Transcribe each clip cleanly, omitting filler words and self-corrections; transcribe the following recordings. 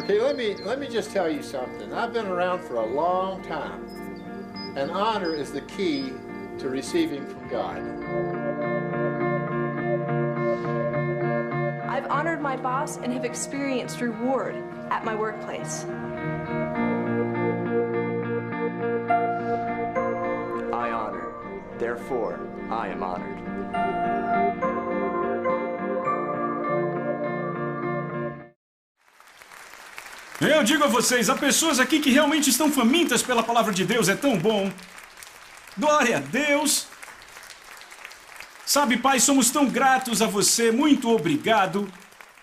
Okay, let me just tell you something. I've been around for a long time, and honor is the key to receiving from God. I've honored my boss and have experienced reward at my workplace. I honor, therefore I am honored. Eu digo a vocês, há pessoas aqui que realmente estão famintas pela palavra de Deus, é tão bom. Glória a Deus. Sabe, Pai, somos tão gratos a você, muito obrigado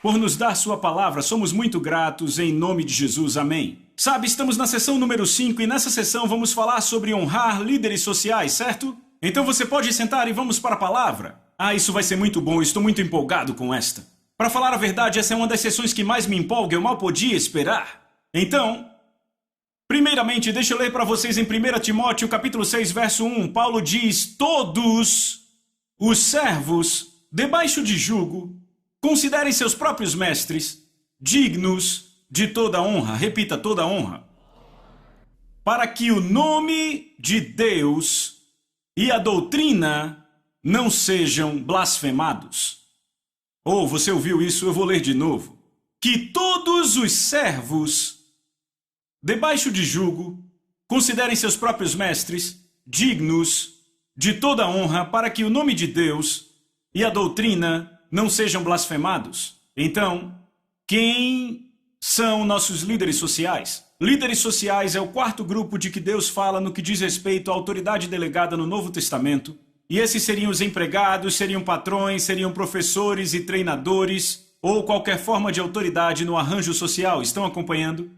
por nos dar sua palavra. Somos muito gratos em nome de Jesus, amém. Sabe, estamos na sessão número 5 e nessa sessão vamos falar sobre honrar líderes sociais, certo? Então você pode sentar e vamos para a palavra. Isso vai ser muito bom, estou muito empolgado com esta. Para falar a verdade, essa é uma das sessões que mais me empolga, eu mal podia esperar. Então, primeiramente, deixa eu ler para vocês em 1 Timóteo, capítulo 6, verso 1. Paulo diz, todos os servos, debaixo de jugo, considerem seus próprios mestres dignos de toda honra. Repita, toda honra. Para que o nome de Deus e a doutrina não sejam blasfemados. Você ouviu isso? Eu vou ler de novo. Que todos os servos, debaixo de jugo, considerem seus próprios mestres dignos de toda honra, para que o nome de Deus e a doutrina não sejam blasfemados. Então, quem são nossos líderes sociais? Líderes sociais é o quarto grupo de que Deus fala no que diz respeito à autoridade delegada no Novo Testamento. E esses seriam os empregados, seriam patrões, seriam professores e treinadores, ou qualquer forma de autoridade no arranjo social. Estão acompanhando?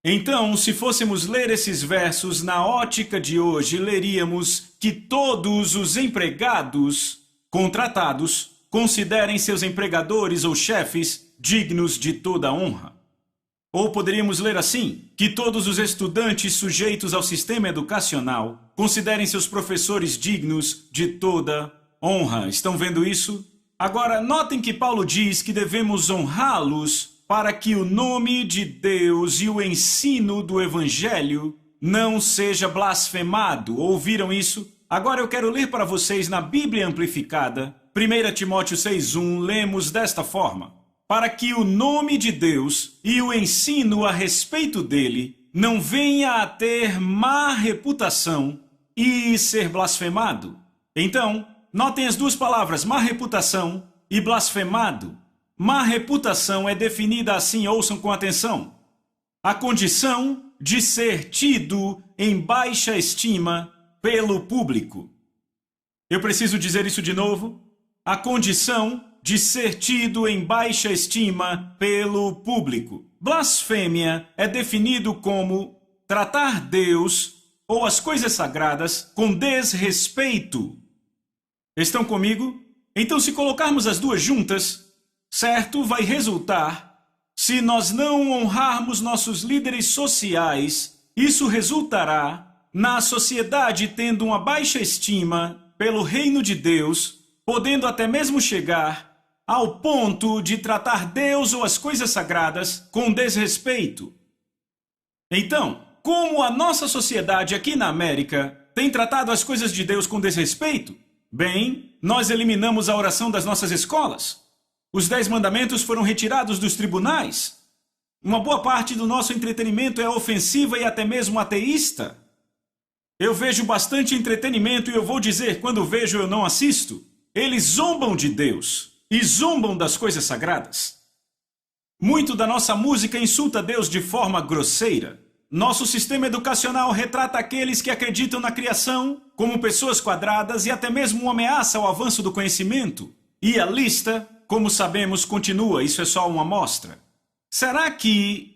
Então, se fôssemos ler esses versos na ótica de hoje, leríamos que todos os empregados contratados considerem seus empregadores ou chefes dignos de toda honra. Ou poderíamos ler assim, que todos os estudantes sujeitos ao sistema educacional considerem seus professores dignos de toda honra. Estão vendo isso? Agora, notem que Paulo diz que devemos honrá-los para que o nome de Deus e o ensino do Evangelho não seja blasfemado. Ouviram isso? Agora eu quero ler para vocês na Bíblia Amplificada, 1 Timóteo 6,1, lemos desta forma. Para que o nome de Deus e o ensino a respeito dele não venha a ter má reputação e ser blasfemado. Então, notem as duas palavras, má reputação e blasfemado. Má reputação é definida assim, ouçam com atenção. A condição de ser tido em baixa estima pelo público. Eu preciso dizer isso de novo? A condição de ser tido em baixa estima pelo público. Blasfêmia é definido como tratar Deus ou as coisas sagradas com desrespeito. Estão comigo? Então, se colocarmos as duas juntas, certo, vai resultar, se nós não honrarmos nossos líderes sociais, isso resultará na sociedade tendo uma baixa estima pelo reino de Deus, podendo até mesmo chegar ao ponto de tratar Deus ou as coisas sagradas com desrespeito. Então, como a nossa sociedade aqui na América tem tratado as coisas de Deus com desrespeito? Bem, nós eliminamos a oração das nossas escolas. Os 10 mandamentos foram retirados dos tribunais. Uma boa parte do nosso entretenimento é ofensiva e até mesmo ateísta. Eu vejo bastante entretenimento e eu vou dizer, quando vejo eu não assisto. Eles zombam de Deus e zombam das coisas sagradas. Muito da nossa música insulta Deus de forma grosseira. Nosso sistema educacional retrata aqueles que acreditam na criação como pessoas quadradas e até mesmo uma ameaça ao avanço do conhecimento. E a lista, como sabemos, continua, isso é só uma amostra. Será que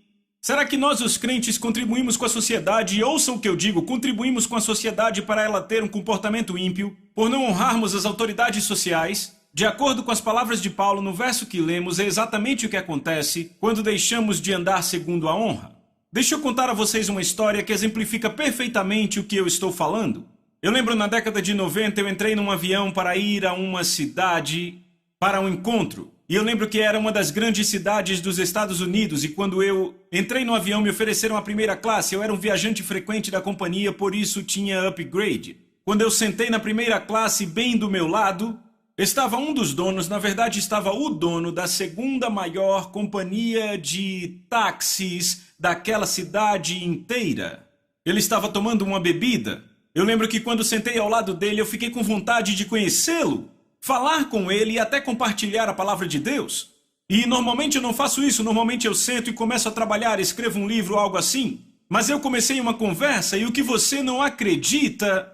nós, os crentes, contribuímos com a sociedade, e ouçam o que eu digo, contribuímos com a sociedade para ela ter um comportamento ímpio, por não honrarmos as autoridades sociais? De acordo com as palavras de Paulo no verso que lemos, é exatamente o que acontece quando deixamos de andar segundo a honra. Deixa eu contar a vocês uma história que exemplifica perfeitamente o que eu estou falando. Eu lembro na década de 90 eu entrei num avião para ir a uma cidade para um encontro. E eu lembro que era uma das grandes cidades dos Estados Unidos, e quando eu entrei no avião me ofereceram a primeira classe. Eu era um viajante frequente da companhia, por isso tinha upgrade. Quando eu sentei na primeira classe, bem do meu lado, estava um dos donos, na verdade estava o dono da segunda maior companhia de táxis daquela cidade inteira. Ele estava tomando uma bebida. Eu lembro que quando sentei ao lado dele, eu fiquei com vontade de conhecê-lo, falar com ele e até compartilhar a palavra de Deus. E normalmente eu não faço isso, normalmente eu sento e começo a trabalhar, escrevo um livro, algo assim. Mas eu comecei uma conversa e o que você não acredita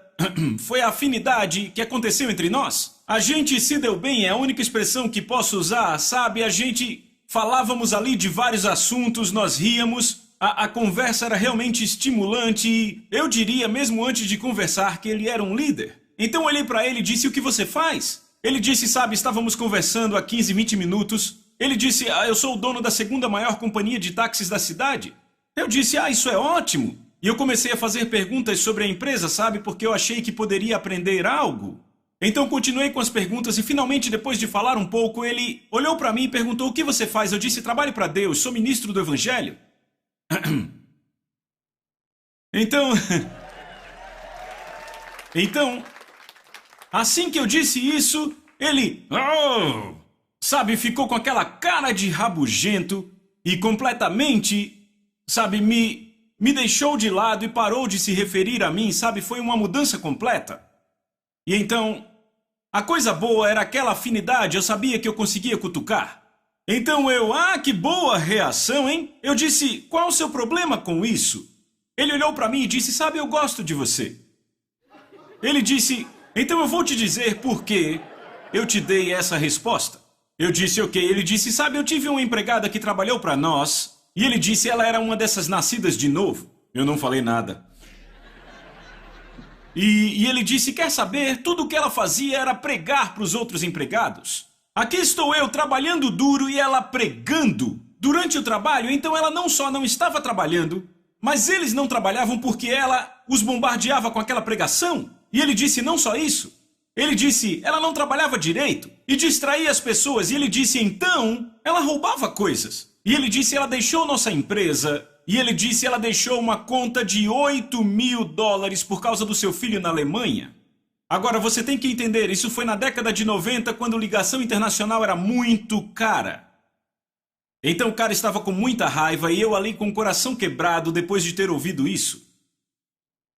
foi a afinidade que aconteceu entre nós. A gente se deu bem, é a única expressão que posso usar, sabe? A gente falávamos ali de vários assuntos, nós ríamos, a conversa era realmente estimulante e eu diria, mesmo antes de conversar, que ele era um líder. Então eu olhei para ele e disse, o que você faz? Ele disse, sabe, estávamos conversando há 15, 20 minutos. Ele disse, eu sou o dono da segunda maior companhia de táxis da cidade. Eu disse, isso é ótimo. E eu comecei a fazer perguntas sobre a empresa, sabe, porque eu achei que poderia aprender algo. Então continuei com as perguntas e finalmente, depois de falar um pouco, ele olhou para mim e perguntou, o que você faz? Eu disse, trabalho para Deus, sou ministro do Evangelho. Então, assim que eu disse isso, ele, sabe, ficou com aquela cara de rabugento e completamente, sabe, me deixou de lado e parou de se referir a mim, sabe, foi uma mudança completa. E então, a coisa boa era aquela afinidade, eu sabia que eu conseguia cutucar. Então que boa reação, hein? Eu disse, qual o seu problema com isso? Ele olhou para mim e disse, sabe, eu gosto de você. Ele disse, então eu vou te dizer por que eu te dei essa resposta. Eu disse, ok. Ele disse, sabe, eu tive uma empregada que trabalhou para nós, e ele disse, ela era uma dessas nascidas de novo. Eu não falei nada. E ele disse, quer saber, tudo o que ela fazia era pregar para os outros empregados. Aqui estou eu trabalhando duro e ela pregando. Durante o trabalho, então ela não só não estava trabalhando, mas eles não trabalhavam porque ela os bombardeava com aquela pregação. E ele disse, não só isso. Ele disse, ela não trabalhava direito e distraía as pessoas. E ele disse, então, ela roubava coisas. E ele disse, ela deixou nossa empresa. E ele disse, ela deixou uma conta de $8.000 por causa do seu filho na Alemanha. Agora, você tem que entender, isso foi na década de 90, quando ligação internacional era muito cara. Então o cara estava com muita raiva e eu ali com o coração quebrado depois de ter ouvido isso.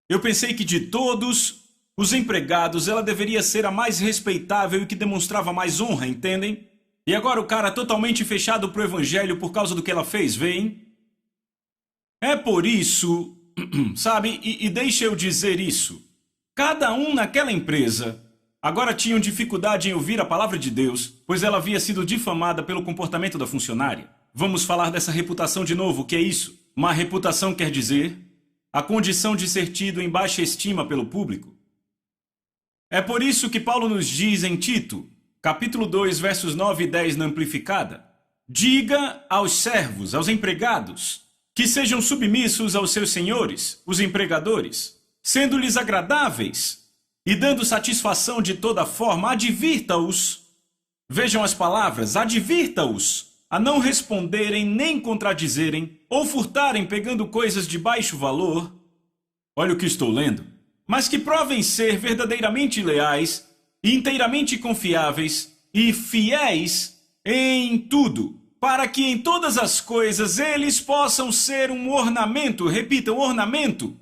Eu pensei que de todos os empregados, ela deveria ser a mais respeitável e que demonstrava mais honra, entendem? E agora o cara totalmente fechado pro evangelho por causa do que ela fez, veem? É por isso, sabe, e deixa eu dizer isso. Cada um naquela empresa agora tinham dificuldade em ouvir a palavra de Deus, pois ela havia sido difamada pelo comportamento da funcionária. Vamos falar dessa reputação de novo, o que é isso? Uma reputação quer dizer a condição de ser tido em baixa estima pelo público. É por isso que Paulo nos diz em Tito, capítulo 2, versos 9 e 10 na Amplificada, diga aos servos, aos empregados, que sejam submissos aos seus senhores, os empregadores, sendo-lhes agradáveis e dando satisfação de toda forma, advirta-os. Vejam as palavras, advirta-os a não responderem nem contradizerem ou furtarem pegando coisas de baixo valor. Olha o que estou lendo. Mas que provem ser verdadeiramente leais, inteiramente confiáveis e fiéis em tudo, para que em todas as coisas eles possam ser um ornamento, repitam, ornamento,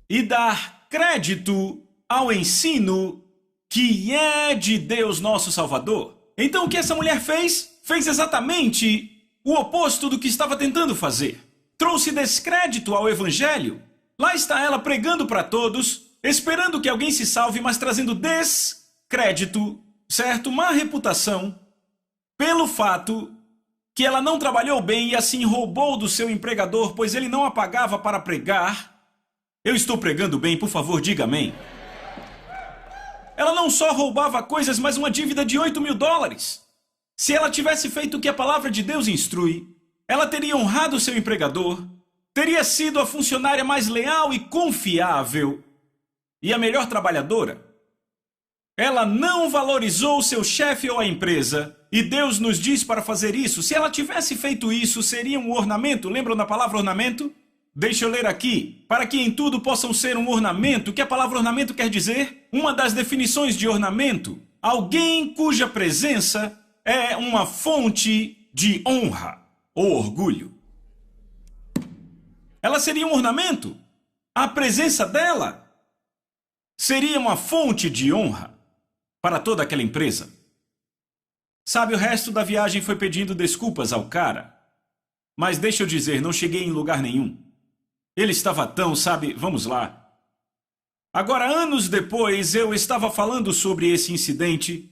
e dar crédito ao ensino que é de Deus nosso Salvador. Então o que essa mulher fez? Fez exatamente o oposto do que estava tentando fazer. Trouxe descrédito ao Evangelho. Lá está ela pregando para todos, esperando que alguém se salve, mas trazendo descrédito, certo? Má reputação, pelo fato que ela não trabalhou bem e assim roubou do seu empregador, pois ele não a pagava para pregar. Eu estou pregando bem, por favor, diga amém. Ela não só roubava coisas, mas uma dívida de $8.000. Se ela tivesse feito o que a palavra de Deus instrui, ela teria honrado o seu empregador, teria sido a funcionária mais leal e confiável e a melhor trabalhadora. Ela não valorizou seu chefe ou a empresa. E Deus nos diz para fazer isso. Se ela tivesse feito isso, seria um ornamento. Lembram da palavra ornamento? Deixa eu ler aqui. Para que em tudo possam ser um ornamento. O que a palavra ornamento quer dizer? Uma das definições de ornamento. Alguém cuja presença é uma fonte de honra ou orgulho. Ela seria um ornamento. A presença dela seria uma fonte de honra para toda aquela empresa. Sabe, o resto da viagem foi pedindo desculpas ao cara. Mas deixa eu dizer, não cheguei em lugar nenhum. Ele estava tão, sabe, vamos lá. Agora, anos depois, eu estava falando sobre esse incidente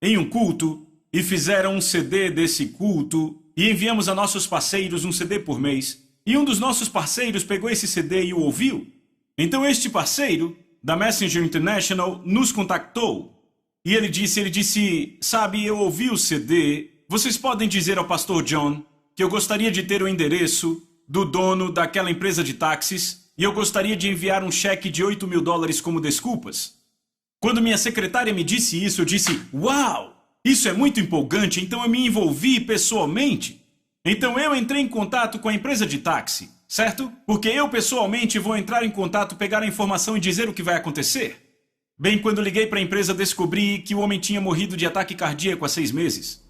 em um culto e fizeram um CD desse culto e enviamos a nossos parceiros um CD por mês. E um dos nossos parceiros pegou esse CD e o ouviu. Então este parceiro, da Messenger International, nos contactou. E ele disse, sabe, eu ouvi o CD, vocês podem dizer ao pastor John que eu gostaria de ter o endereço do dono daquela empresa de táxis e eu gostaria de enviar um cheque de $8.000 como desculpas. Quando minha secretária me disse isso, eu disse, uau, isso é muito empolgante, então eu me envolvi pessoalmente. Então eu entrei em contato com a empresa de táxi, certo? Porque eu pessoalmente vou entrar em contato, pegar a informação e dizer o que vai acontecer. Bem, quando liguei para a empresa, descobri que o homem tinha morrido de ataque cardíaco há 6 meses.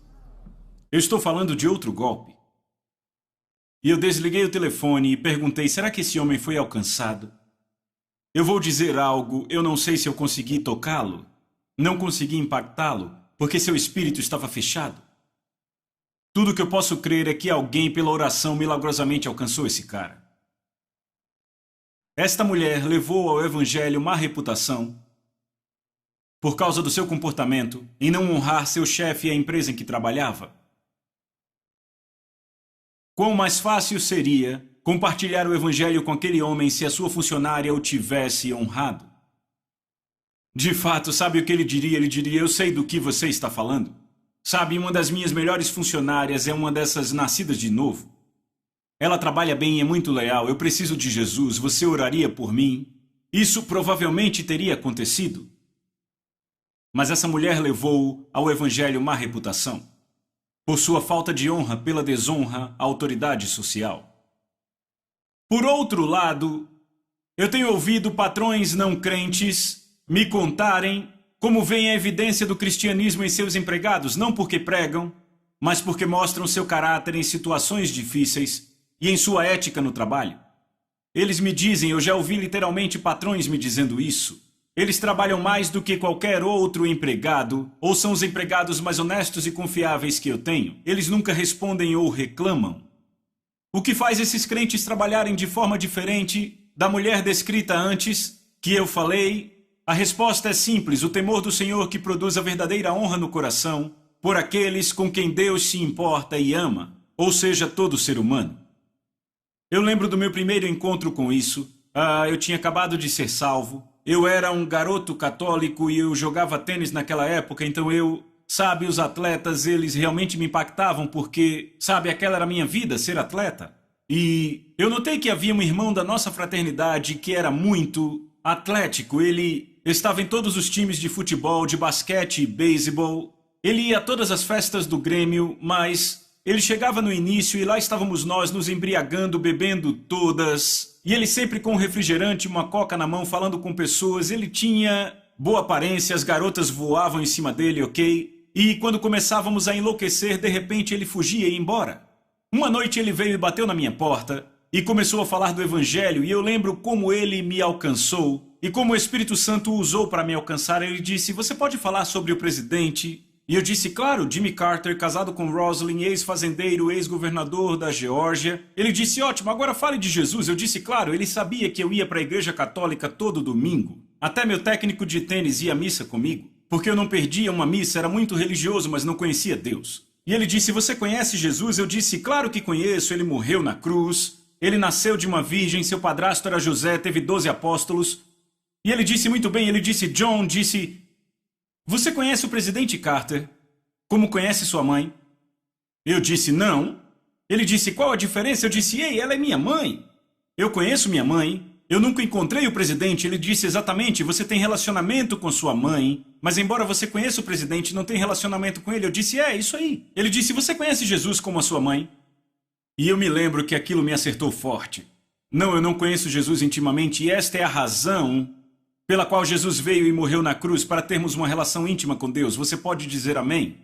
Eu estou falando de outro golpe. E eu desliguei o telefone e perguntei, será que esse homem foi alcançado? Eu vou dizer algo, eu não sei se eu consegui tocá-lo. Não consegui impactá-lo, porque seu espírito estava fechado. Tudo que eu posso crer é que alguém, pela oração, milagrosamente alcançou esse cara. Esta mulher levou ao evangelho má reputação por causa do seu comportamento em não honrar seu chefe e a empresa em que trabalhava. Quão mais fácil seria compartilhar o evangelho com aquele homem se a sua funcionária o tivesse honrado? De fato, sabe o que ele diria? Ele diria, eu sei do que você está falando. Sabe, uma das minhas melhores funcionárias é uma dessas nascidas de novo. Ela trabalha bem e é muito leal. Eu preciso de Jesus. Você oraria por mim? Isso provavelmente teria acontecido. Mas essa mulher levou ao evangelho má reputação, por sua falta de honra pela desonra à autoridade social. Por outro lado, eu tenho ouvido patrões não crentes me contarem como veem a evidência do cristianismo em seus empregados, não porque pregam, mas porque mostram seu caráter em situações difíceis e em sua ética no trabalho. Eles me dizem, eu já ouvi literalmente patrões me dizendo isso. Eles trabalham mais do que qualquer outro empregado, ou são os empregados mais honestos e confiáveis que eu tenho. Eles nunca respondem ou reclamam. O que faz esses crentes trabalharem de forma diferente da mulher descrita antes, que eu falei? A resposta é simples, o temor do Senhor que produz a verdadeira honra no coração por aqueles com quem Deus se importa e ama, ou seja, todo ser humano. Eu lembro do meu primeiro encontro com isso. Eu tinha acabado de ser salvo. Eu era um garoto católico e eu jogava tênis naquela época, então sabe, os atletas, eles realmente me impactavam porque, sabe, aquela era a minha vida, ser atleta. E eu notei que havia um irmão da nossa fraternidade que era muito atlético. Ele estava em todos os times de futebol, de basquete e beisebol. Ele ia a todas as festas do Grêmio, mas ele chegava no início e lá estávamos nós nos embriagando, bebendo todas. E ele sempre com um refrigerante e uma coca na mão, falando com pessoas. Ele tinha boa aparência, as garotas voavam em cima dele, ok? E quando começávamos a enlouquecer, de repente ele fugia e ia embora. Uma noite ele veio e bateu na minha porta e começou a falar do evangelho, e eu lembro como ele me alcançou e como o Espírito Santo o usou para me alcançar. Ele disse, você pode falar sobre o presidente? E eu disse, claro, Jimmy Carter, casado com Rosalind, ex-fazendeiro, ex-governador da Geórgia. Ele disse, ótimo, agora fale de Jesus. Eu disse, claro, ele sabia que eu ia para a igreja católica todo domingo. Até meu técnico de tênis ia à missa comigo, porque eu não perdia uma missa, era muito religioso, mas não conhecia Deus. E ele disse, você conhece Jesus? Eu disse, claro que conheço, ele morreu na cruz, ele nasceu de uma virgem, seu padrasto era José, teve 12 apóstolos. E ele disse muito bem, ele disse, John, disse... Você conhece o presidente Carter, como conhece sua mãe? Eu disse, não. Ele disse, qual a diferença? Eu disse, ei, ela é minha mãe. Eu conheço minha mãe, Eu nunca encontrei o presidente. Ele disse exatamente, você tem relacionamento com sua mãe, mas embora você conheça o presidente, não tem relacionamento com ele. Eu disse, isso aí. Ele disse, você conhece Jesus como a sua mãe? E eu me lembro que aquilo me acertou forte. Não, eu não conheço Jesus intimamente, e esta é a razão pela qual Jesus veio e morreu na cruz, para termos uma relação íntima com Deus. Você pode dizer amém?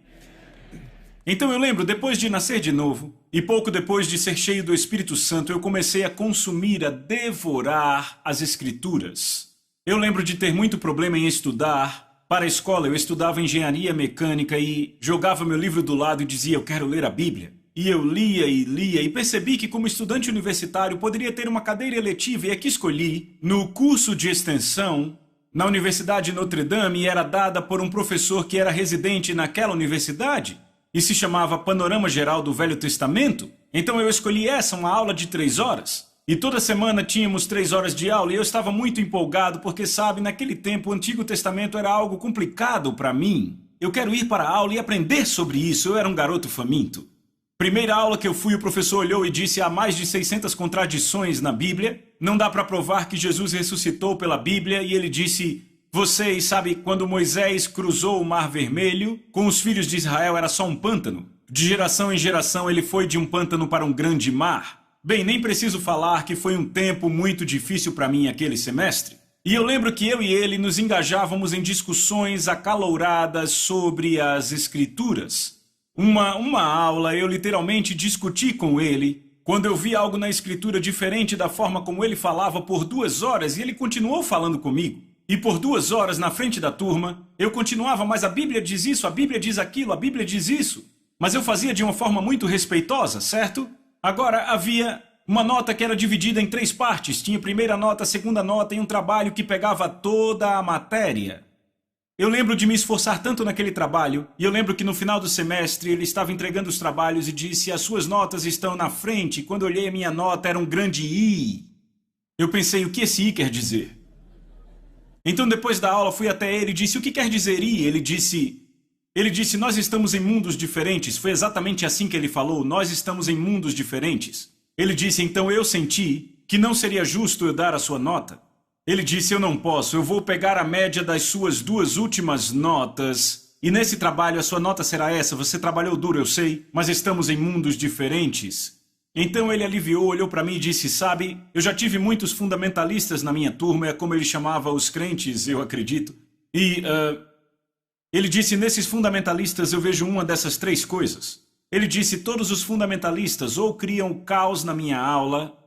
Então eu lembro, depois de nascer de novo, e pouco depois de ser cheio do Espírito Santo, eu comecei a consumir, a devorar as Escrituras. Eu lembro de ter muito problema em estudar. Para a escola, eu estudava engenharia mecânica e jogava meu livro do lado e dizia, eu quero ler a Bíblia. E eu lia e percebi que como estudante universitário poderia ter uma cadeira eletiva e é que escolhi, no curso de extensão, na Universidade Notre Dame, e era dada por um professor que era residente naquela universidade e se chamava Panorama Geral do Velho Testamento. Então eu escolhi uma aula de 3 horas. E toda semana tínhamos 3 horas de aula e eu estava muito empolgado porque, sabe, naquele tempo o Antigo Testamento era algo complicado para mim. Eu quero ir para a aula e aprender sobre isso, eu era um garoto faminto. Primeira aula que eu fui, o professor olhou e disse, há mais de 600 contradições na Bíblia, não dá para provar que Jesus ressuscitou pela Bíblia, e ele disse, vocês sabem, quando Moisés cruzou o Mar Vermelho, com os filhos de Israel era só um pântano. De geração em geração ele foi de um pântano para um grande mar. Bem, nem preciso falar que foi um tempo muito difícil para mim aquele semestre. E eu lembro que eu e ele nos engajávamos em discussões acaloradas sobre as Escrituras. Uma aula, eu literalmente discuti com ele, quando eu vi algo na escritura diferente da forma como ele falava por 2 horas, e ele continuou falando comigo. E por 2 horas na frente da turma, eu continuava, mas a Bíblia diz isso, a Bíblia diz aquilo, a Bíblia diz isso. Mas eu fazia de uma forma muito respeitosa, certo? Agora, havia uma nota que era dividida em 3 partes, tinha primeira nota, segunda nota e um trabalho que pegava toda a matéria. Eu lembro de me esforçar tanto naquele trabalho, e eu lembro que no final do semestre ele estava entregando os trabalhos e disse, as suas notas estão na frente, e quando eu olhei a minha nota era um grande I. Eu pensei, o que esse I quer dizer? Então depois da aula fui até ele e disse, o que quer dizer I? Ele disse, nós estamos em mundos diferentes. Foi exatamente assim que ele falou, nós estamos em mundos diferentes. Ele disse, então eu senti que não seria justo eu dar a sua nota. Ele disse, eu não posso, eu vou pegar a média das suas 2 últimas notas, e nesse trabalho a sua nota será essa, você trabalhou duro, eu sei, mas estamos em mundos diferentes. Então ele aliviou, olhou para mim e disse, sabe, eu já tive muitos fundamentalistas na minha turma, é como ele chamava os crentes, eu acredito, e ele disse, nesses fundamentalistas eu vejo uma dessas 3 coisas. Ele disse, todos os fundamentalistas ou criam caos na minha aula,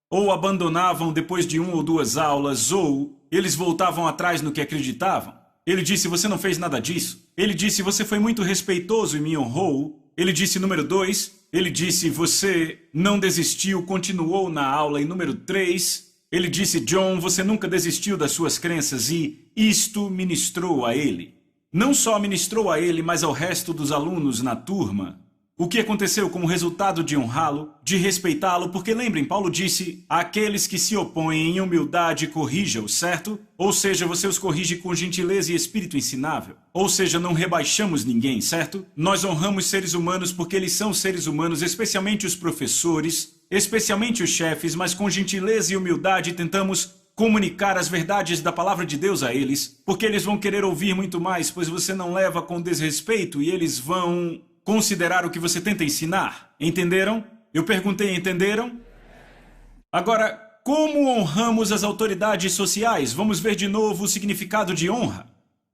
ou abandonavam depois de 1 ou 2 aulas, ou eles voltavam atrás no que acreditavam. Ele disse, você não fez nada disso. Ele disse, você foi muito respeitoso e me honrou. Ele disse, número 2, ele disse, você não desistiu, continuou na aula. E número 3, ele disse, John, você nunca desistiu das suas crenças, e isto ministrou a ele. Não só ministrou a ele, mas ao resto dos alunos na turma. O que aconteceu como resultado de honrá-lo, de respeitá-lo, porque lembrem, Paulo disse, aqueles que se opõem em humildade corrijam, certo? Ou seja, você os corrige com gentileza e espírito ensinável. Ou seja, não rebaixamos ninguém, certo? Nós honramos seres humanos porque eles são seres humanos, especialmente os professores, especialmente os chefes, mas com gentileza e humildade tentamos comunicar as verdades da palavra de Deus a eles, porque eles vão querer ouvir muito mais, pois você não leva com desrespeito e eles vão considerar o que você tenta ensinar. Entenderam? Eu perguntei, entenderam? Agora, como honramos as autoridades sociais? Vamos ver de novo o significado de honra.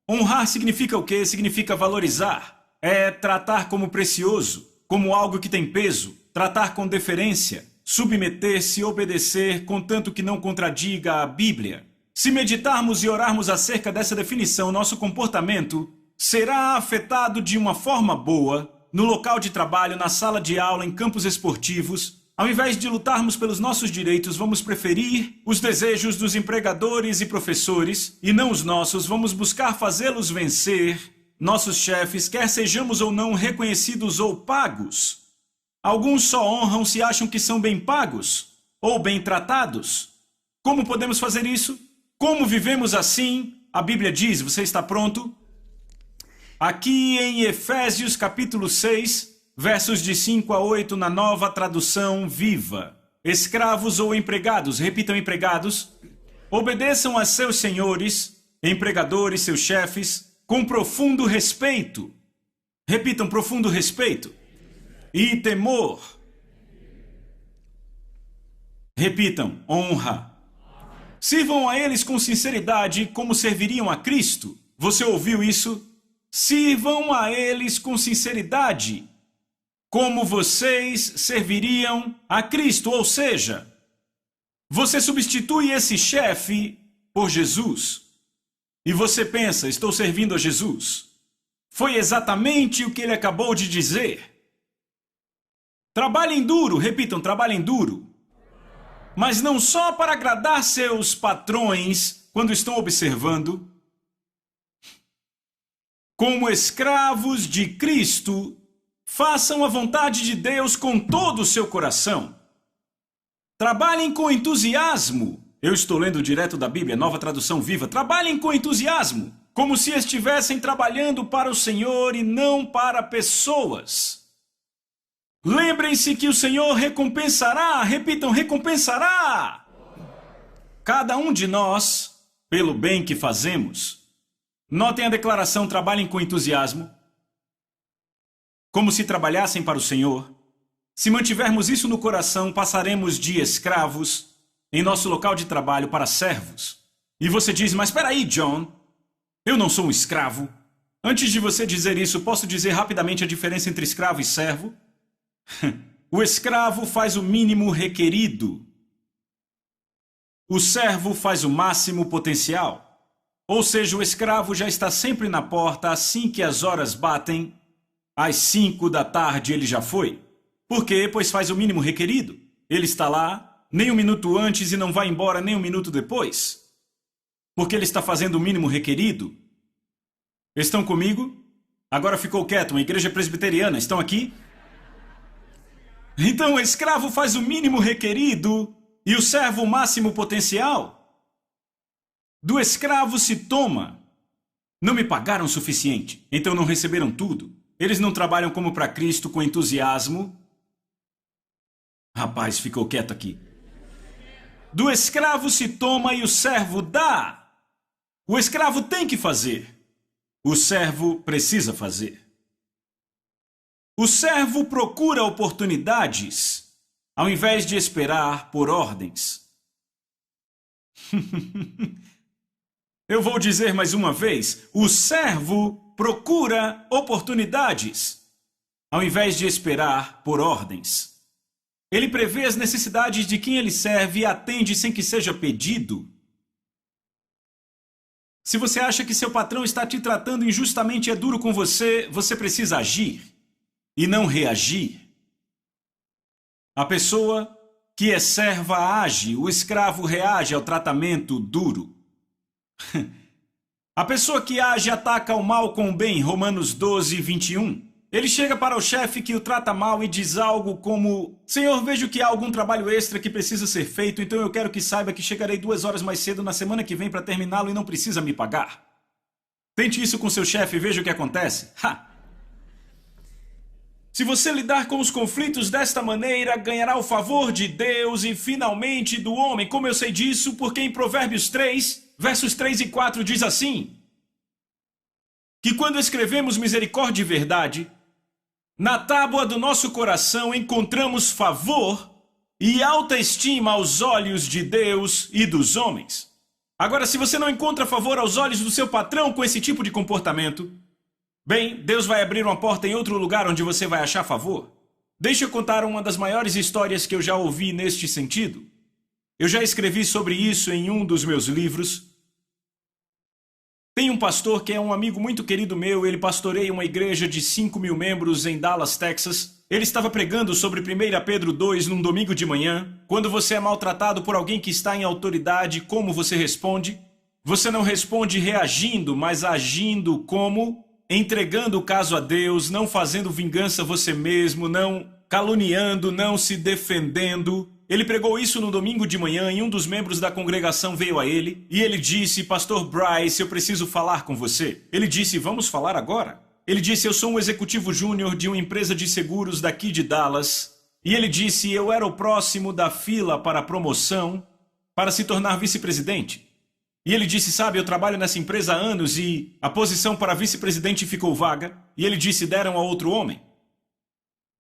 Honrar significa o quê? Significa valorizar. É tratar como precioso, como algo que tem peso, tratar com deferência, submeter-se, obedecer, contanto que não contradiga a Bíblia. Se meditarmos e orarmos acerca dessa definição, nosso comportamento será afetado de uma forma boa no local de trabalho, na sala de aula, em campos esportivos. Ao invés de lutarmos pelos nossos direitos, vamos preferir os desejos dos empregadores e professores, e não os nossos. Vamos buscar fazê-los vencer, nossos chefes, quer sejamos ou não reconhecidos ou pagos. Alguns só honram se acham que são bem pagos ou bem tratados. Como podemos fazer isso? Como vivemos assim? A Bíblia diz, você está pronto? Aqui em Efésios capítulo 6, versos de 5 a 8, na Nova Tradução Viva. escravos ou empregados, repitam empregados, obedeçam a seus senhores, empregadores, seus chefes, com profundo respeito. Repitam, profundo respeito. E temor. Repitam, honra. Sirvam a eles com sinceridade como serviriam a Cristo. Você ouviu isso? Sirvam a eles com sinceridade como vocês serviriam a Cristo. Ou seja, você substitui esse chefe por Jesus. E você pensa, estou servindo a Jesus. Foi exatamente o que ele acabou de dizer. Trabalhem duro, repitam, trabalhem duro. Mas não só para agradar seus patrões quando estão observando. Como escravos de Cristo, façam a vontade de Deus com todo o seu coração. Trabalhem com entusiasmo. Eu estou lendo direto da Bíblia, Nova Tradução Viva. Trabalhem com entusiasmo, como se estivessem trabalhando para o Senhor e não para pessoas. Lembrem-se que o Senhor recompensará, repitam, recompensará cada um de nós pelo bem que fazemos. Notem a declaração, trabalhem com entusiasmo, como se trabalhassem para o Senhor. Se mantivermos isso no coração, passaremos de escravos em nosso local de trabalho para servos. E você diz, mas espera aí, John, eu não sou um escravo. Antes de você dizer isso, posso dizer rapidamente a diferença entre escravo e servo? O escravo faz o mínimo requerido. O servo faz o máximo potencial. Ou seja, o escravo já está sempre na porta assim que as horas batem. Às 5 da tarde ele já foi. Por quê? Pois faz o mínimo requerido. Ele está lá nem um minuto antes e não vai embora nem um minuto depois. Porque ele está fazendo o mínimo requerido. Estão comigo? Agora ficou quieto, uma igreja presbiteriana. Estão aqui? Então o escravo faz o mínimo requerido e o servo o máximo potencial. Do escravo se toma. Não me pagaram o suficiente, então não receberam tudo. Eles não trabalham como para Cristo com entusiasmo. Rapaz, ficou quieto aqui. Do escravo se toma e o servo dá. O escravo tem que fazer. O servo precisa fazer. O servo procura oportunidades, ao invés de esperar por ordens. Eu vou dizer mais uma vez, o servo procura oportunidades, ao invés de esperar por ordens. Ele prevê as necessidades de quem ele serve e atende sem que seja pedido. Se você acha que seu patrão está te tratando injustamente e é duro com você, você precisa agir e não reagir. A pessoa que é serva age, o escravo reage ao tratamento duro. A pessoa que age ataca o mal com o bem, Romanos 12, 21. Ele chega para o chefe que o trata mal e diz algo como: Senhor, vejo que há algum trabalho extra que precisa ser feito, então eu quero que saiba que chegarei 2 horas mais cedo na semana que vem para terminá-lo e não precisa me pagar. Tente isso com seu chefe e veja o que acontece. Se você lidar com os conflitos desta maneira, ganhará o favor de Deus e finalmente do homem. Como eu sei disso? Porque em Provérbios 3, versos 3 e 4 diz assim: que quando escrevemos misericórdia e verdade, na tábua do nosso coração encontramos favor e alta estima aos olhos de Deus e dos homens. Agora, se você não encontra favor aos olhos do seu patrão com esse tipo de comportamento, bem, Deus vai abrir uma porta em outro lugar onde você vai achar favor. Deixa eu contar uma das maiores histórias que eu já ouvi neste sentido. Eu já escrevi sobre isso em um dos meus livros. Tem um pastor que é um amigo muito querido meu, ele pastoreia uma igreja de 5.000 membros em Dallas, Texas. Ele estava pregando sobre 1 Pedro 2 num domingo de manhã. Quando você é maltratado por alguém que está em autoridade, como você responde? Você não responde reagindo, mas agindo como? Entregando o caso a Deus, não fazendo vingança você mesmo, não caluniando, não se defendendo. Ele pregou isso no domingo de manhã e um dos membros da congregação veio a ele e ele disse: Pastor Bryce, eu preciso falar com você. Ele disse: vamos falar agora? Ele disse: eu sou um executivo júnior de uma empresa de seguros daqui de Dallas E ele disse: eu era o próximo da fila para a promoção para se tornar vice-presidente. E ele disse: sabe, eu trabalho nessa empresa há anos e a posição para vice-presidente ficou vaga. E ele disse: deram a outro homem.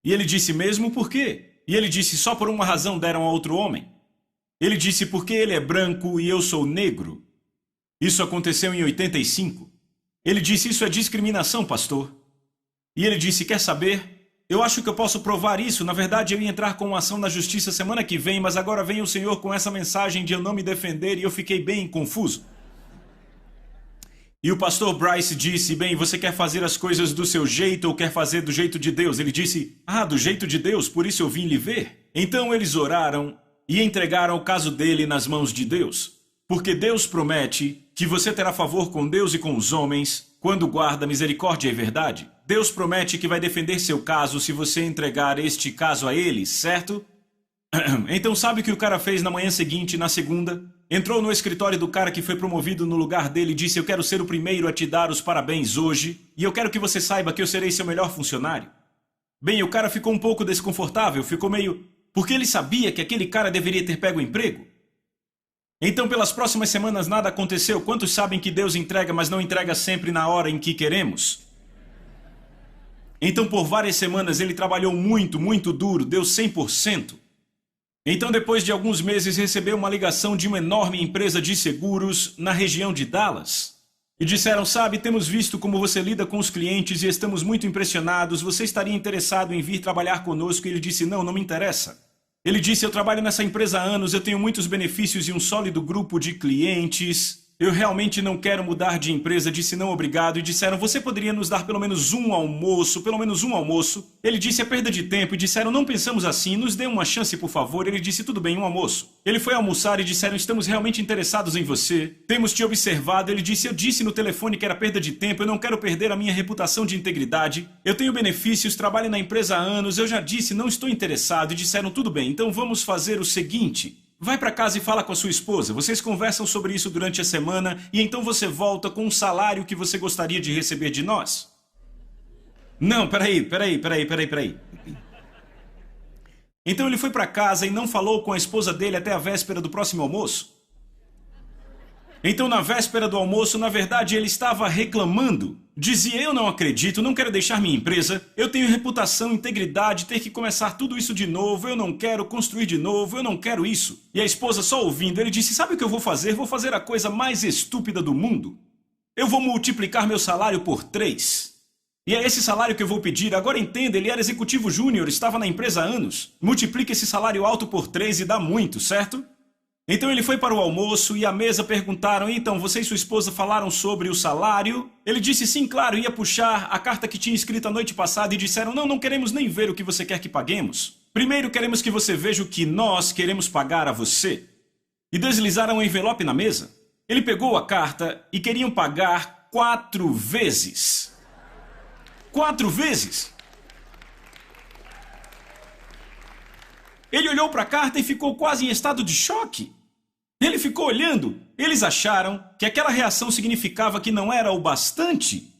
E ele disse: mesmo por quê? E ele disse: só por uma razão deram a outro homem. Ele disse: porque ele é branco e eu sou negro. Isso aconteceu em 85. Ele disse: isso é discriminação, pastor. E ele disse: quer saber? Eu acho que eu posso provar isso. Na verdade, eu ia entrar com uma ação na justiça semana que vem, mas agora vem o Senhor com essa mensagem de eu não me defender e eu fiquei bem confuso. E o pastor Bryce disse: bem, você quer fazer as coisas do seu jeito ou quer fazer do jeito de Deus? Ele disse: do jeito de Deus, por isso eu vim lhe ver. Então eles oraram e entregaram o caso dele nas mãos de Deus. Porque Deus promete que você terá favor com Deus e com os homens quando guarda misericórdia e verdade. Deus promete que vai defender seu caso se você entregar este caso a ele, certo? Então sabe o que o cara fez na manhã seguinte, na segunda? Entrou no escritório do cara que foi promovido no lugar dele e disse: eu quero ser o primeiro a te dar os parabéns hoje e eu quero que você saiba que eu serei seu melhor funcionário. Bem, o cara ficou um pouco desconfortável, ficou meio... porque ele sabia que aquele cara deveria ter pego o emprego. Então, pelas próximas semanas nada aconteceu. Quantos sabem que Deus entrega, mas não entrega sempre na hora em que queremos? Então, por várias semanas, ele trabalhou muito, muito duro, deu 100%. Então, depois de alguns meses, recebeu uma ligação de uma enorme empresa de seguros na região de Dallas. E disseram: sabe, temos visto como você lida com os clientes e estamos muito impressionados. Você estaria interessado em vir trabalhar conosco? E ele disse: não me interessa. Ele disse: eu trabalho nessa empresa há anos, eu tenho muitos benefícios e um sólido grupo de clientes. Eu realmente não quero mudar de empresa. Disse: não, obrigado. E disseram: você poderia nos dar pelo menos um almoço? Pelo menos um almoço? Ele disse: é perda de tempo. E disseram: não pensamos assim, nos dê uma chance, por favor. Ele disse: tudo bem, um almoço. Ele foi almoçar e disseram: estamos realmente interessados em você, temos te observado. Ele disse: eu disse no telefone que era perda de tempo, eu não quero perder a minha reputação de integridade, eu tenho benefícios, trabalho na empresa há anos, eu já disse, não estou interessado. E disseram: tudo bem, então vamos fazer o seguinte: vai para casa e fala com a sua esposa. Vocês conversam sobre isso durante a semana e então você volta com um salário que você gostaria de receber de nós. Não, peraí. Então ele foi para casa e não falou com a esposa dele até a véspera do próximo almoço. Então na véspera do almoço, na verdade, ele estava reclamando. Dizia: eu não acredito, não quero deixar minha empresa, eu tenho reputação, integridade, ter que começar tudo isso de novo, eu não quero construir de novo, eu não quero isso. E a esposa só ouvindo, ele disse: sabe o que eu vou fazer? Vou fazer a coisa mais estúpida do mundo. Eu vou multiplicar meu salário por 3. E é esse salário que eu vou pedir. Agora entenda, ele era executivo júnior, estava na empresa há anos. Multiplique esse salário alto por 3 e dá muito, certo? Então ele foi para o almoço e à mesa perguntaram: então, você e sua esposa falaram sobre o salário? Ele disse: sim, claro, ia puxar a carta que tinha escrito a noite passada e disseram: não queremos nem ver o que você quer que paguemos. Primeiro queremos que você veja o que nós queremos pagar a você. E deslizaram um envelope na mesa. Ele pegou a carta e queriam pagar 4 vezes. 4 vezes? Ele olhou para a carta e ficou quase em estado de choque. Ele ficou olhando. Eles acharam que aquela reação significava que não era o bastante.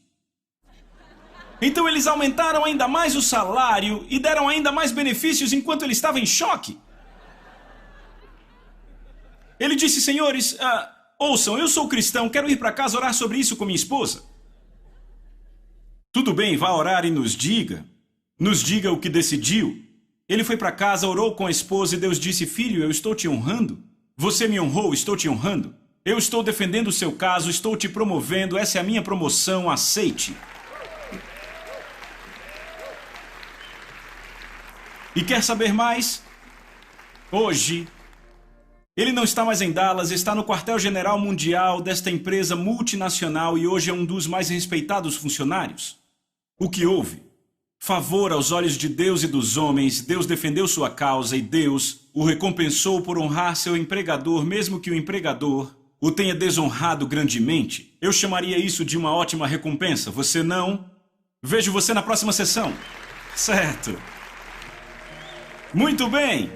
Então eles aumentaram ainda mais o salário e deram ainda mais benefícios enquanto ele estava em choque. Ele disse: senhores, ouçam, eu sou cristão, quero ir para casa orar sobre isso com minha esposa. Tudo bem, vá orar e nos diga o que decidiu. Ele foi para casa, orou com a esposa e Deus disse: filho, eu estou te honrando. Você me honrou, estou te honrando. Eu estou defendendo o seu caso, estou te promovendo, essa é a minha promoção, aceite. E quer saber mais? Hoje, ele não está mais em Dallas, está no quartel-general mundial desta empresa multinacional e hoje é um dos mais respeitados funcionários. O que houve? Favor aos olhos de Deus e dos homens, Deus defendeu sua causa e Deus o recompensou por honrar seu empregador, mesmo que o empregador o tenha desonrado grandemente. Eu chamaria isso de uma ótima recompensa, você não? Vejo você na próxima sessão. Certo. Muito bem.